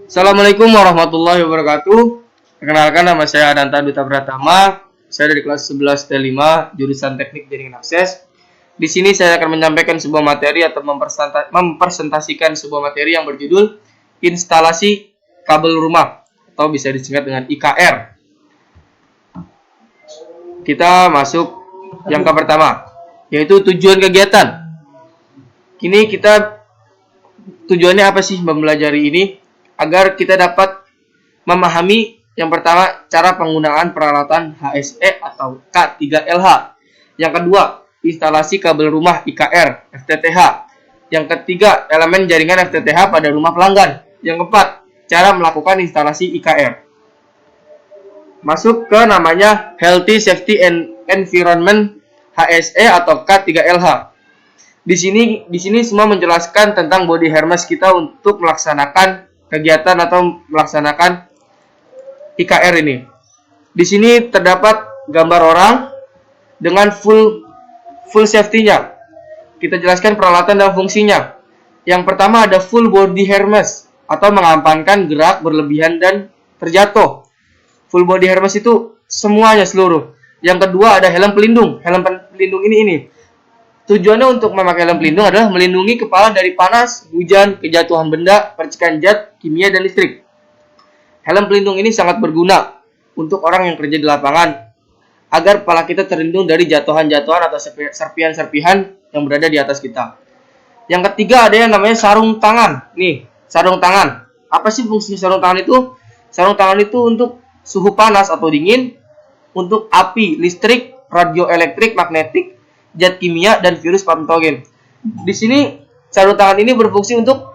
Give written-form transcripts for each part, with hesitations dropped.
Assalamualaikum warahmatullahi wabarakatuh. Perkenalkan, nama saya Adanta Duta Pratama. Saya dari kelas 11 T5 jurusan Teknik Jaringan Akses. Di sini saya akan menyampaikan sebuah materi atau mempresentasikan sebuah materi yang berjudul instalasi kabel rumah atau bisa disingkat dengan IKR. Kita masuk yang pertama, yaitu tujuan kegiatan. Kini kita tujuannya apa sih mempelajari ini? Agar kita dapat memahami yang pertama cara penggunaan peralatan HSE atau K3LH. Yang kedua, instalasi kabel rumah IKR FTTH. Yang ketiga, elemen jaringan FTTH pada rumah pelanggan. Yang keempat, cara melakukan instalasi IKR. Masuk ke namanya Healthy Safety and Environment HSE atau K3LH. Di sini semua menjelaskan tentang body harness kita untuk melaksanakan kegiatan atau melaksanakan IKR ini. Di sini terdapat gambar orang dengan full safety-nya. Kita jelaskan peralatan dan fungsinya. Yang pertama ada full body harness atau mengamankan gerak berlebihan dan terjatuh. Full body harness itu semuanya seluruh. Yang kedua ada helm pelindung. Helm pelindung ini. Tujuannya untuk memakai helm pelindung adalah melindungi kepala dari panas, hujan, kejatuhan benda, percikan zat, kimia, dan listrik. Helm pelindung ini sangat berguna untuk orang yang kerja di lapangan, agar kepala kita terlindung dari jatuhan-jatuhan atau serpihan-serpihan yang berada di atas kita. Yang ketiga ada yang namanya sarung tangan. Nih, sarung tangan. Apa sih fungsi sarung tangan itu? Sarung tangan itu untuk suhu panas atau dingin, untuk api, listrik, radioelektrik, magnetik, zat kimia, dan virus patogen. Di sini sarung tangan ini berfungsi untuk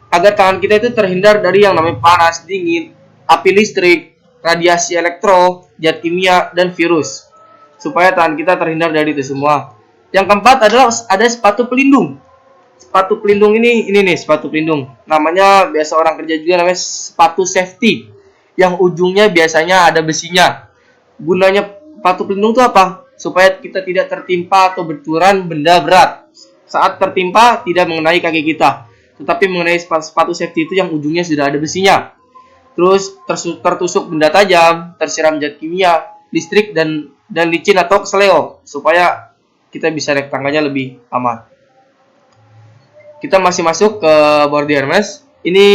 agar tangan kita itu terhindar dari yang namanya panas, dingin, api listrik, radiasi elektro, zat kimia, dan virus. Supaya tangan kita terhindar dari itu semua. Yang keempat adalah ada sepatu pelindung. Sepatu pelindung ini nih sepatu pelindung. Namanya biasa orang kerja juga namanya sepatu safety. Yang ujungnya biasanya ada besinya. Gunanya sepatu pelindung itu apa? Supaya kita tidak tertimpa atau benturan benda berat. Saat tertimpa tidak mengenai kaki kita, tetapi mengenai sepatu safety itu yang ujungnya sudah ada besinya. Terus tertusuk benda tajam, tersiram zat kimia, listrik, dan licin atau keseleo, supaya kita bisa naik tangganya lebih aman. Kita masih masuk ke body harness. Ini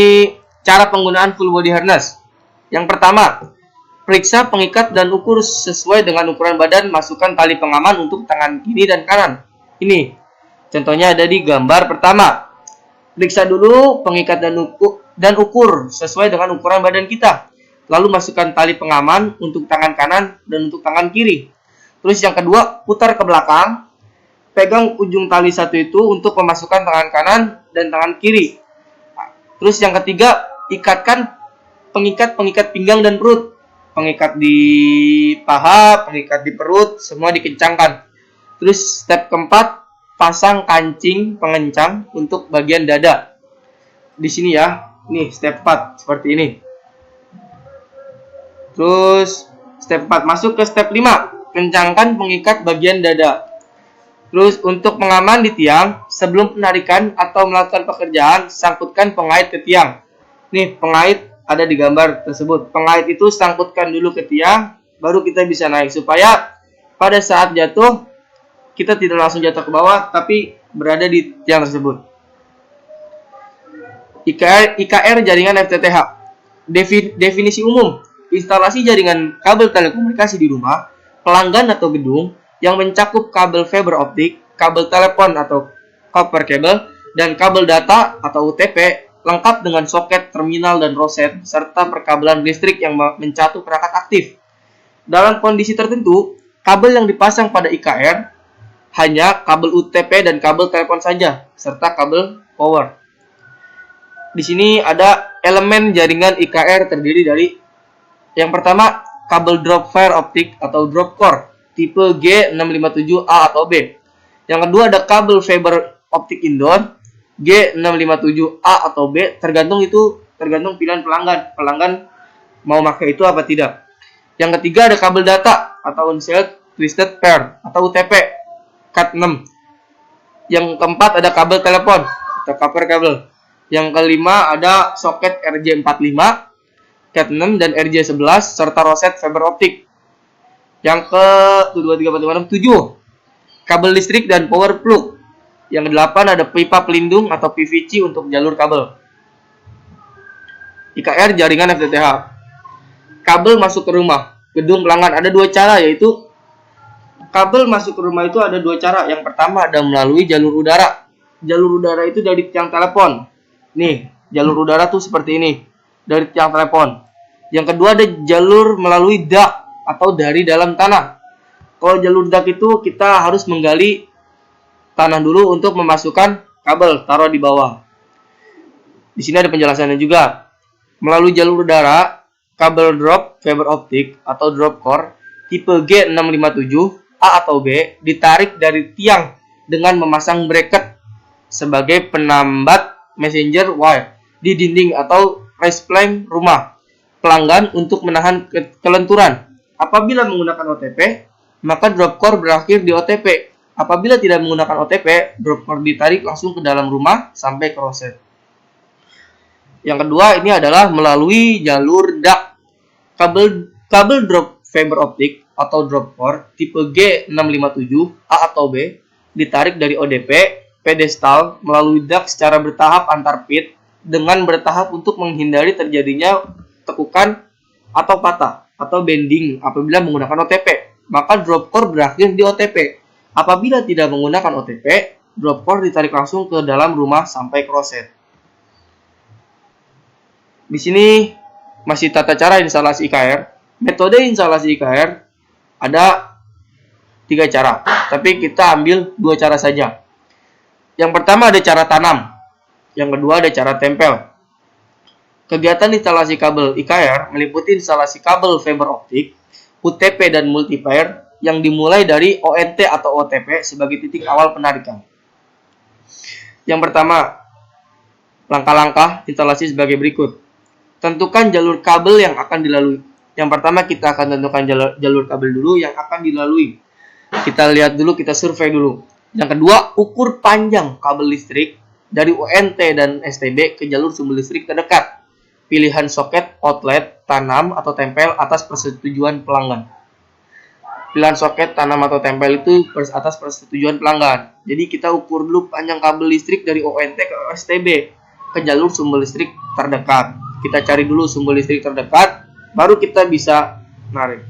cara penggunaan full body harness. Yang pertama, periksa pengikat dan ukur sesuai dengan ukuran badan. Masukkan tali pengaman untuk tangan kiri dan kanan. Ini contohnya ada di gambar pertama. Periksa dulu pengikat dan ukur sesuai dengan ukuran badan kita. Lalu masukkan tali pengaman untuk tangan kanan dan untuk tangan kiri. Terus yang kedua, putar ke belakang. Pegang ujung tali satu itu untuk memasukkan tangan kanan dan tangan kiri. Terus yang ketiga, ikatkan pengikat pinggang dan perut. Pengikat di paha, pengikat di perut, semua dikencangkan. Terus step keempat, pasang kancing pengencang untuk bagian dada. Di sini ya, nih step 4 seperti ini. Terus step 4 masuk ke step 5, kencangkan pengikat bagian dada. Terus untuk pengaman di tiang, sebelum penarikan atau melakukan pekerjaan, sangkutkan pengait ke tiang. Nih pengait ada di gambar tersebut. Pengait itu sangkutkan dulu ke tiang, baru kita bisa naik. Supaya pada saat jatuh, kita tidak langsung jatuh ke bawah, tapi berada di tiang tersebut. IKR jaringan FTTH. Definisi umum. Instalasi jaringan kabel telekomunikasi di rumah, pelanggan atau gedung, yang mencakup kabel fiber optik, kabel telepon atau copper cable, dan kabel data atau UTP, lengkap dengan soket, terminal, dan roset, serta perkabelan listrik yang mencatu perangkat aktif. Dalam kondisi tertentu, kabel yang dipasang pada IKR hanya kabel UTP dan kabel telepon saja, serta kabel power. Di sini ada elemen jaringan IKR terdiri dari yang pertama, kabel drop wire optik atau drop core tipe G657A atau B. Yang kedua ada kabel fiber optik indoor G657A atau B, tergantung pilihan pelanggan. Pelanggan mau pakai itu apa tidak. Yang ketiga ada kabel data atau unsealed twisted pair atau UTP Cat6. Yang keempat ada kabel telepon atau copper cable. Yang kelima ada soket RJ45, Cat6 dan RJ11 serta roset fiber optik. Yang ke 7 kabel listrik dan power plug. Yang kedelapan ada pipa pelindung atau PVC untuk jalur kabel. IKR jaringan FTTH. Kabel masuk ke rumah, gedung pelanggan ada dua cara, yaitu kabel masuk ke rumah itu ada dua cara. Yang pertama ada melalui jalur udara. Jalur udara itu dari tiang telepon. Nih, jalur udara tuh seperti ini, dari tiang telepon. Yang kedua ada jalur melalui dak atau dari dalam tanah. Kalau jalur dak itu kita harus menggali tanah dulu untuk memasukkan kabel, taruh di bawah. Di sini ada penjelasannya juga. Melalui jalur udara, kabel drop fiber optik atau drop core tipe G657A atau B ditarik dari tiang dengan memasang bracket sebagai penambat messenger wire di dinding atau raised plank rumah pelanggan untuk menahan kelenturan. Apabila menggunakan OTP, maka drop core berakhir di OTP. Apabila tidak menggunakan OTP, drop core ditarik langsung ke dalam rumah sampai ke roset. Yang kedua ini adalah melalui jalur dak. Kabel drop fiber optik atau drop core tipe G657A atau B ditarik dari ODP pedestal melalui dak secara bertahap antar pit dengan bertahap untuk menghindari terjadinya tekukan atau patah atau bending apabila menggunakan OTP. Maka drop core berakhir di OTP. Apabila tidak menggunakan OTP, drop core ditarik langsung ke dalam rumah sampai ke roset. Di sini masih tata cara instalasi IKR. Metode instalasi IKR ada 3 cara, tapi kita ambil 2 cara saja. Yang pertama ada cara tanam, yang kedua ada cara tempel. Kegiatan instalasi kabel IKR meliputi instalasi kabel fiber optik, UTP dan multiplier yang dimulai dari ONT atau OTP sebagai titik awal penarikan. Yang pertama, langkah-langkah instalasi sebagai berikut. Tentukan jalur kabel yang akan dilalui. Yang pertama kita akan tentukan jalur kabel dulu yang akan dilalui. Kita lihat dulu, kita survei dulu. Yang kedua, ukur panjang kabel listrik dari UNT dan STB ke jalur sumber listrik terdekat. Pilihan soket, outlet, tanam atau tempel atas persetujuan pelanggan. Pilihan soket, tanam atau tempel itu atas persetujuan pelanggan. Jadi kita ukur dulu panjang kabel listrik dari ONT ke STB ke jalur sumber listrik terdekat. Kita cari dulu sumber listrik terdekat, baru kita bisa narik.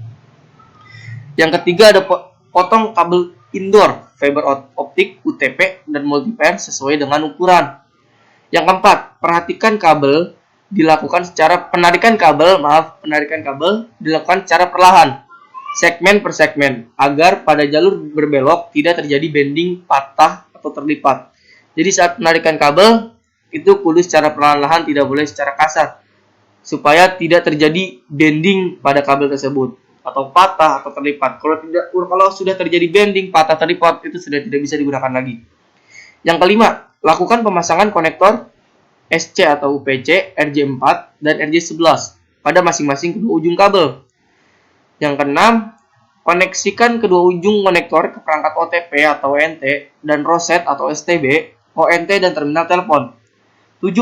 Yang ketiga ada potong kabel indoor, fiber optik, UTP, dan multiplier sesuai dengan ukuran. Yang keempat, perhatikan kabel dilakukan secara penarikan kabel dilakukan secara perlahan, segmen per segmen, agar pada jalur berbelok tidak terjadi bending, patah, atau terlipat. Jadi saat penarikan kabel itu kudu secara perlahan-lahan, tidak boleh secara kasar, supaya tidak terjadi bending pada kabel tersebut atau patah atau terlipat. Kalau sudah terjadi bending, patah, terlipat, itu sudah tidak bisa digunakan lagi. Yang kelima, lakukan pemasangan konektor SC atau UPC, RJ4 dan RJ11 pada masing-masing kedua ujung kabel. Yang keenam, koneksikan kedua ujung konektor ke perangkat OTP atau ONT dan roset atau STB, ONT dan terminal telepon. 7.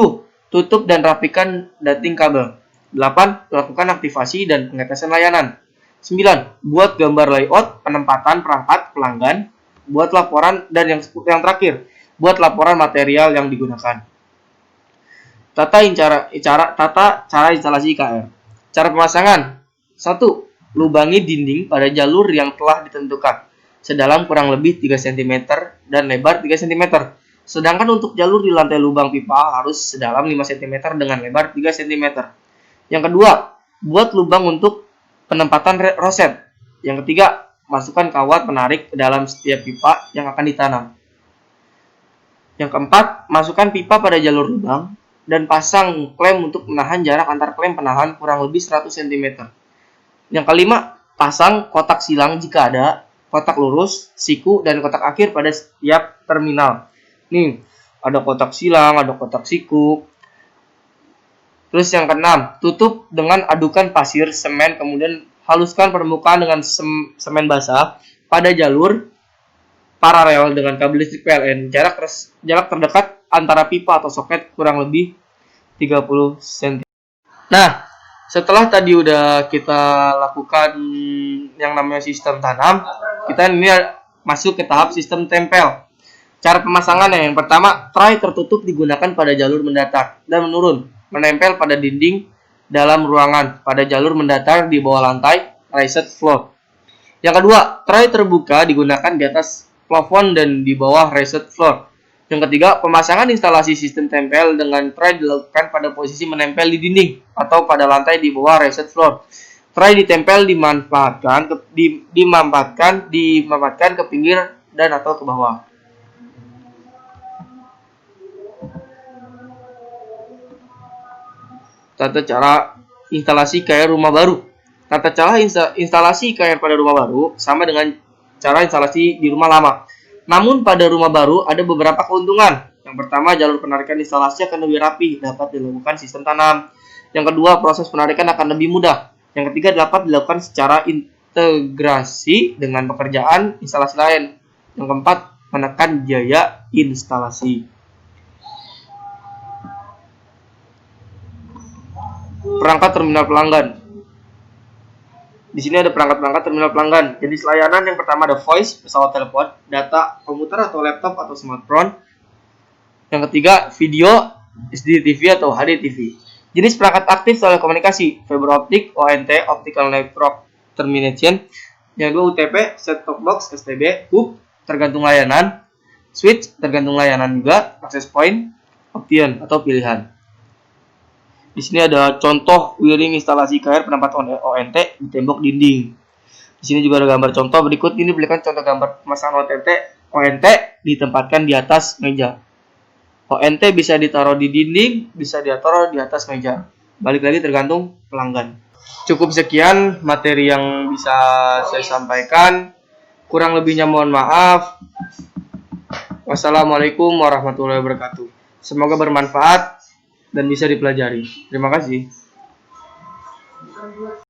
Tutup dan rapikan dating kabel. 8. Lakukan aktivasi dan pengetesan layanan. 9. Buat gambar layout penempatan perangkat pelanggan. Buat laporan, dan yang terakhir, buat laporan material yang digunakan. Tata cara instalasi IKR. Cara pemasangan. 1. Lubangi dinding pada jalur yang telah ditentukan, sedalam kurang lebih 3 cm dan lebar 3 cm. Sedangkan untuk jalur di lantai lubang pipa harus sedalam 5 cm dengan lebar 3 cm. Yang kedua, buat lubang untuk penempatan roset. Yang ketiga, masukkan kawat penarik ke dalam setiap pipa yang akan ditanam. Yang keempat, masukkan pipa pada jalur lubang dan pasang klem untuk menahan jarak antar klem penahan kurang lebih 100 cm. Yang kelima, pasang kotak silang jika ada, kotak lurus, siku, dan kotak akhir pada setiap terminal. Nih, ada kotak silang, ada kotak siku. Terus yang keenam, tutup dengan adukan pasir, semen, kemudian haluskan permukaan dengan semen basah pada jalur paralel dengan kabel listrik PLN. Jarak terdekat antara pipa atau soket kurang lebih 30 cm. Nah, setelah tadi udah kita lakukan yang namanya sistem tanam, kita ini masuk ke tahap sistem tempel. Cara pemasangannya, yang pertama, tray tertutup digunakan pada jalur mendatar dan menurun, menempel pada dinding dalam ruangan pada jalur mendatar di bawah lantai, raised floor. Yang kedua, tray terbuka digunakan di atas plafon dan di bawah raised floor. Yang ketiga, pemasangan instalasi sistem tempel dengan tray dilakukan pada posisi menempel di dinding atau pada lantai di bawah raised floor. Tray ditempel dimampatkan ke pinggir dan atau ke bawah. Tata cara instalasi KR rumah baru. Tata cara instalasi KR pada rumah baru sama dengan cara instalasi di rumah lama. Namun pada rumah baru ada beberapa keuntungan. Yang pertama, jalur penarikan instalasi akan lebih rapi, dapat dilakukan sistem tanam. Yang kedua, proses penarikan akan lebih mudah. Yang ketiga, dapat dilakukan secara integrasi dengan pekerjaan instalasi lain. Yang keempat, menekan biaya instalasi. Perangkat terminal pelanggan. Di sini ada perangkat terminal pelanggan. Jenis layanan yang pertama ada voice, pesawat telepon, data, komputer atau laptop atau smartphone. Yang ketiga, video, SD TV atau HD TV. Jenis perangkat aktif telekomunikasi, fiber optic, ONT, optical network termination. Yang kedua, UTP, set top box, STB, hub, tergantung layanan, switch, tergantung layanan juga, access point, option atau pilihan. Di sini ada contoh wiring instalasi KR penempatan ONT di tembok dinding. Di sini juga ada gambar contoh berikut. Ini berikan contoh gambar pemasangan ONT ditempatkan di atas meja. ONT bisa ditaruh di dinding, bisa ditaruh di atas meja. Balik lagi tergantung pelanggan. Cukup sekian materi yang bisa saya sampaikan. Kurang lebihnya mohon maaf. Wassalamualaikum warahmatullahi wabarakatuh. Semoga bermanfaat dan bisa dipelajari. Terima kasih.